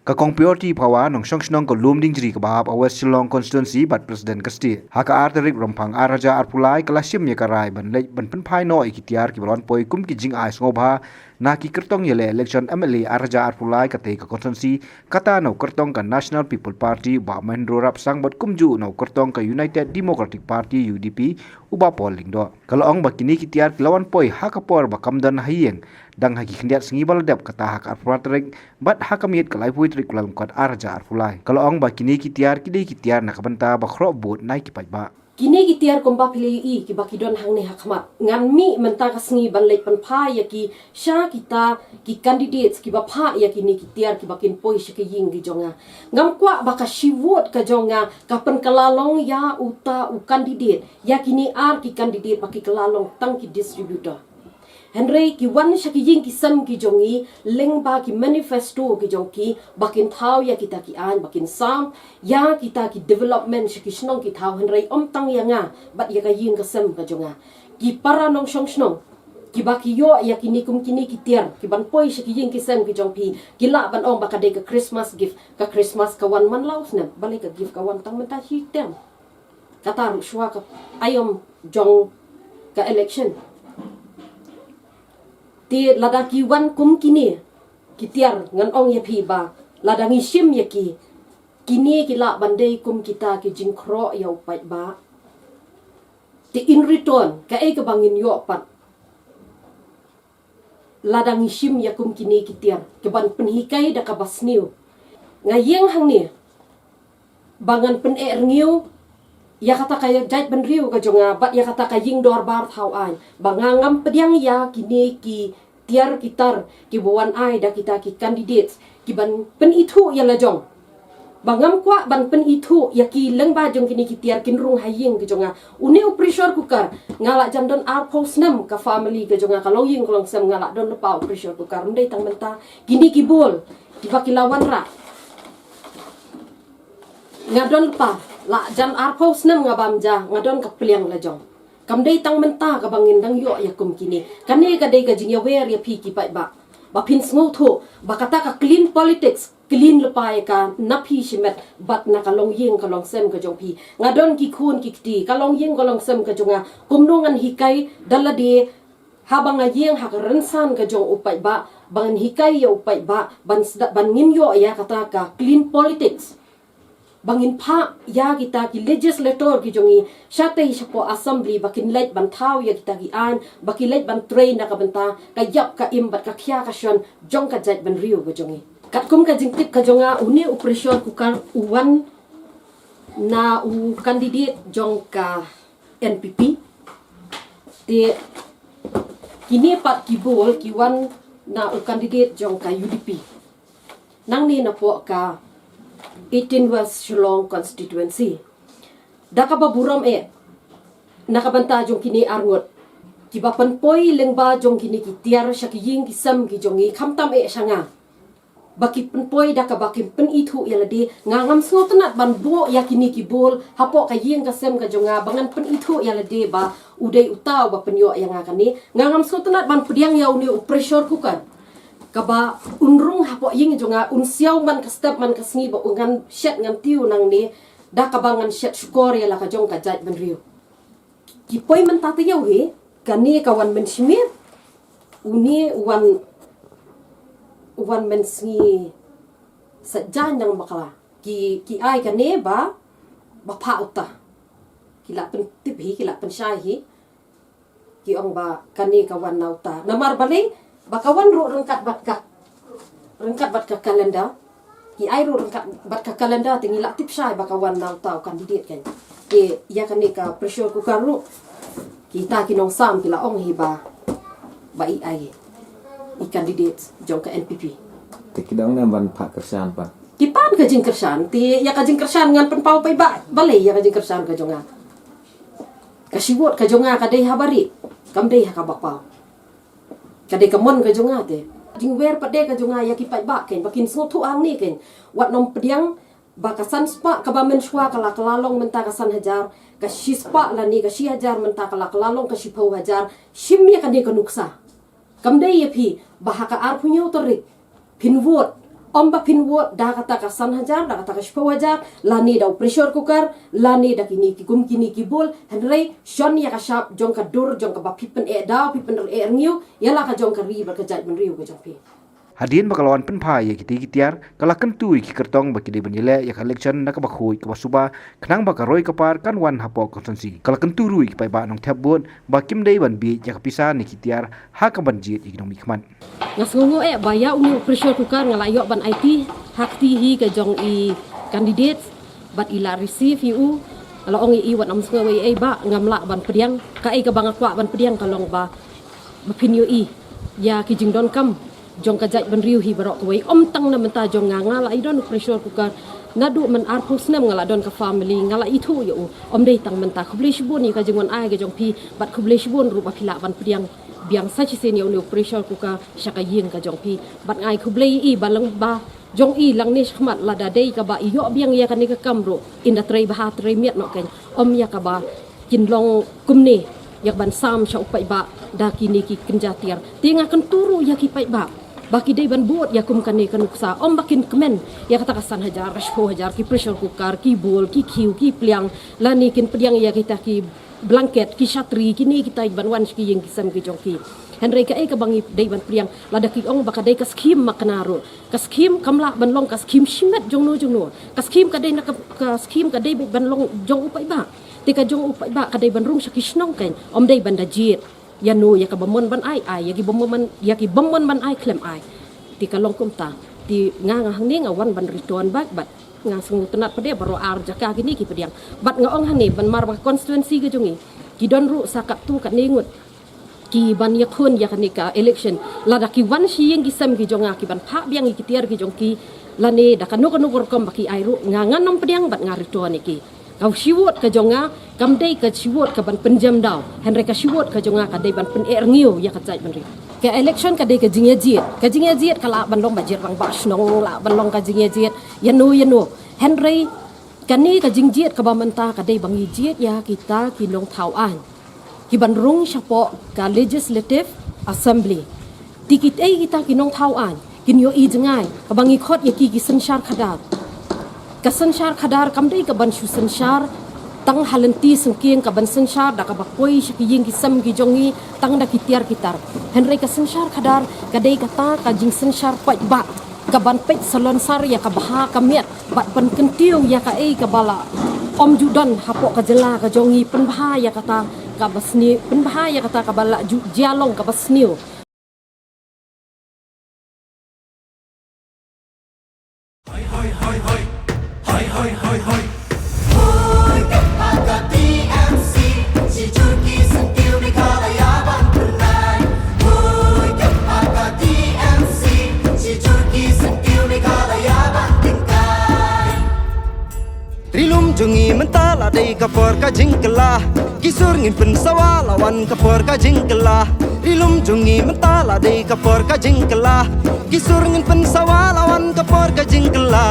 Kakong priority pawa nong song ko lum ding jiri kabahap a West Shillong constituency bat president kasti. Haka arterik rompang araja arpulai kalasim ya karai ban penpai no ikitiar ki balon poi kum ki jing ai ngobha na ki kertong yele election MLA araja arpulai kate ka constituency kata no kertong ka National People Party ba Mahendro Rapsang bat kumju no kertong ka United Democratic Party UDP uba polling do. Kalau ong bakini kitiar kilawan poi haka por bakamdan hayeng dang haki kendiat sengi baladap kata hak arpulatrek bat hakamiet kalai puitrik kulam kat araja arpulai. Kalau ong bakini kitiar kitiar nakabenta bakro bot naik kipat ba. Kini kitiar komba pilih i ki bakidon hang ni hakmat ngan mi mentang kasngi ban leit pan pha ya ki sha kita ki candidates ki ba pha ya kini kitiar ki bakin poi shi ki ying ki jonga ngam kwa baka shivot ka jonga kapan kalalong ya uta u candidate ya kini ar ki candidate baki kalalong tang ki distributor Henry ki wan shaki ying ki sam ki jongi leng ba ki manifesto ki jongki bakin thau ya kita ki an bakin sam ya kita ki development shaki shnong ki thau Henry om tang ya nga bat ya ka ying ka sam ka jonga ki para nong shong shnong ki baki yo ya kini kum kini ki tiar ki ban poi shaki ying ki sam ki jongpi ki la ban ong baka de ka Christmas gift ka Christmas ka wan man laus na balik ka gift ka wan tang menta hi tem kata ru shwa ka ayom jong ka election ti ladaki wan kum kini kitiar ngan ong ya phi ba ladangi shim ya ki kini kila bandai kum kita ki jingkro ya upai ba ti in return ka e ka bangin yo pat ladangi shim ya kum kini kitiar ke ban penhikai da ka basniu ngayeng hang ni bangan pen e rngiu ya kata kaya jait ban riu ka jonga bat ya kata kaying dor bar thau ai bangangam pediang ya kini ki tiar kitar ki buan ai da kita ki candidates ki ban pen itu ya la jong bangam kwa ban pen itu ya ki leng ba jong kini ki tiar kin rung haying ki jonga uni pressure cooker ngala jam don ar post nam ka family ka jonga kalong ying kolong sem ngala don lepa pressure cooker ndai tang menta kini ki bol ki bakilawan ra ngadon lepa la jan arpos nam ngabamja ngadon ka pliang la jong kam dei tang menta ka bangin dang yo ya kum kini kane ka dei ka jing ya wer ya phi ki pai ba ba phin sngo tho ba kata ka clean politics clean lepai ka na phi shimet bat na ka long yeng ka long sem ka jong phi ngadon ki khun ki ti ka long yeng ka long sem ka jonga kumnongan hikai dalade habang yeng hak rensan ka jong upai ba bangan hikai ya upai ba ban ngin yo ya kata ka clean politics bangin pha ya kita ki legislator ki jongi shate hisapo assembly bakin leit ban thau ya kita ki an baki leit ban train na ka banta ka yap ka imbat ka khia ka shon jong ka jait ban riu go jongi kat kum ka jingtip ka jonga uni operation kukar uwan na u candidate jong ka NPP te kini pat ki bol ki wan na u candidate jong ka UDP nang ni na po ka 18 West Shillong constituency. Daka baburam nakabanta jong kini arngot. Kiba panpoy lengba jong kini kitiar siya kiying kisam kijongi kamtam sanga. Baki panpoy daka baki pen itu yaladi ngangam sngotanat ban bo ya kini kibol hapo kaying kasem kajonga bangan pen itu yaladi ba uday utaw ba penyo yang ngakani ngangam sngotanat ban pediang ya uni pressure kukan. Kaba unrung hapo ying jonga unsiaw man ka step man kasngi ba ungan shet ngam tiu nang ni da kabangan shet skor ya la ka jong ka jait ban riu kipoy man tata yaw he kani kawan men shimit uni wan men sngi sajan nang makala ki ai kani ba pa uta kila pen tipi kila pen shahi ki ong ba kani kawan nauta namar balay bakawan ro rengkat bat ka kalenda ki ai ro rengkat bat ka kalenda tingila tip syai bakawan nang tau kandidat kan ki ya kan ni ka pressure ku karu kita kinong sam kila ong hiba ba ai i kandidat jong ka NPP te kidang na ban pa kersan pa ki pan ka jing kersan ti ya ka jing kersan ngan pen pau pai ba balai ya ka jing kersan ka jonga ka siwot ka jonga ka dei habari kam dei ha ka bakpau kadai kamon ka jonga te jingwer pade ka jonga ya ki pai ba ken bakin so thu ang ni ken wat nom pediang bakasan spa ka ba men shwa kala kalalong menta ka san hajar ka shispa la ni ka shi hajar menta kala kalalong ka shipau hajar shimya ka ni ka nuksa kamdai ya phi bahaka ar punyo torik pinwot Om ba pinwot dah kata ka 1,000 dah kata ka 10,000 lani da pressure cooker lani da kini ki gum kini ki bol henry shon ya ka sharp jong ka dur jong ka ba pipen da pipen ngiu yala ka jong ka ri ba ka jai ban riu ka jong pi Hadin bakalawan penpai ya kiti kitiar kala kentui ki kertong baki de benjele ya election nak bakhui ka basuba kenang bakaroi kapar kan wan hapo konsensi kala kenturui ki pai ba nong thabun bakim dei ban bi ya kapisa ni kitiar ha ka banjit ik nong mikman ngasngu baya uni pressure cooker ngalayo ban IT hakti hi ka jong i candidates but ila receive yu kalau ong i wan am sngo ba ngamla ban pediang ka ai ka bangakwa ban pediang kalong ba bapinyo i ya ki jingdon kam jong kajat ban riu hi barok wei tang na menta jong ngala I don pressure cooker nadu man arpus nam ngala don ka family ngala itu yo dei tang menta khubli shibun ni ka jingon ai ga jong pi bat khubli shibun ru ba phila ban pediang biang sa chi sen yo pressure cooker shaka yin ka jong pi bat ngai khubli I balang ba jong I lang ni khmat la da dei ka ba yo biang ya ka ni ka kamro in da trei ba trei miet no ken ya ka ba kin long kumni yak ban sam sha upai ba da kini ki kenjatiar tinga kan turu ya ki pai ba baki dei ban buat ya kum kani kanuksa bakin kemen ya kata kasan hajar kaspo hajar ki pressure cooker ki bol ki kiu ki pliang lani kin pediang ya kita ki blanket ki shatri kini kita ban wan ki yang kisam ki jongki henry ka ka bangi dei ban pliang lada ki baka dei ka skim maknaro ka skim kamla ban long ka skim shimet jongno ka skim ka dei na ka skim ka dei ban long jong upai ba tika jong upai ba ka dei ban rung shakishnong kan dei ban dajit ya no ya ka bomon ban ai ya ki bomon ban ai klem ai ti ka long kumta ti nga hang ni nga wan ban return back bat nga sungu tenat pade baro ar jaka gini ki pediang bat nga ong hani ban mar constituency ge jongi ki don ru sakap tu kat ningut ki ban ya khun ya kanika election la da ki wan shi yang ki sam ki jonga ki ban pha biang ki tiar ki jongki lane da kanu kom baki ai ru nga nganom pediang bat nga return iki kau siwot ka jonga kamdei ka siwot ka ban penjam daw henry ka siwot ka jonga ka dei ban pen ngiu ya ka jai ban ri ke election ka dei ka jingya jiet kala ban long bajir bang ba snong la ban long ka jingya jiet yanu henry kani ka jingjiet ka ba menta ka dei bang jiet ya kita kinong thau an ki ban rung syapo ka legislative assembly tikit ai kita kinong thau an kinyo I jengai ka bangi khot ya ki sensyar khadar kasensyar khadar kamdei ka ban sensyar tang halenti sengkieng ka ban sensyar da ka bakoi shikiying kisam ki jongi tang da kitiar kitar henry ka sensyar khadar kadei kata ka jing sensyar pai ba ka ban pet salon sar ya ka baha ka miat bat ban kentiu ya ka ka bala judan hapo ka jela ka jongi penbaha ya kata ka basni penbaha ya kata ka bala jialong ka basniu Rilum jungi mentala dei kapor ka jingkela kisur ngin pen sawala wan kapor ka jingkela Rilum jungi mentala dei kapor ka jingkela kisur ngin pen sawala wan kapor ka jingkela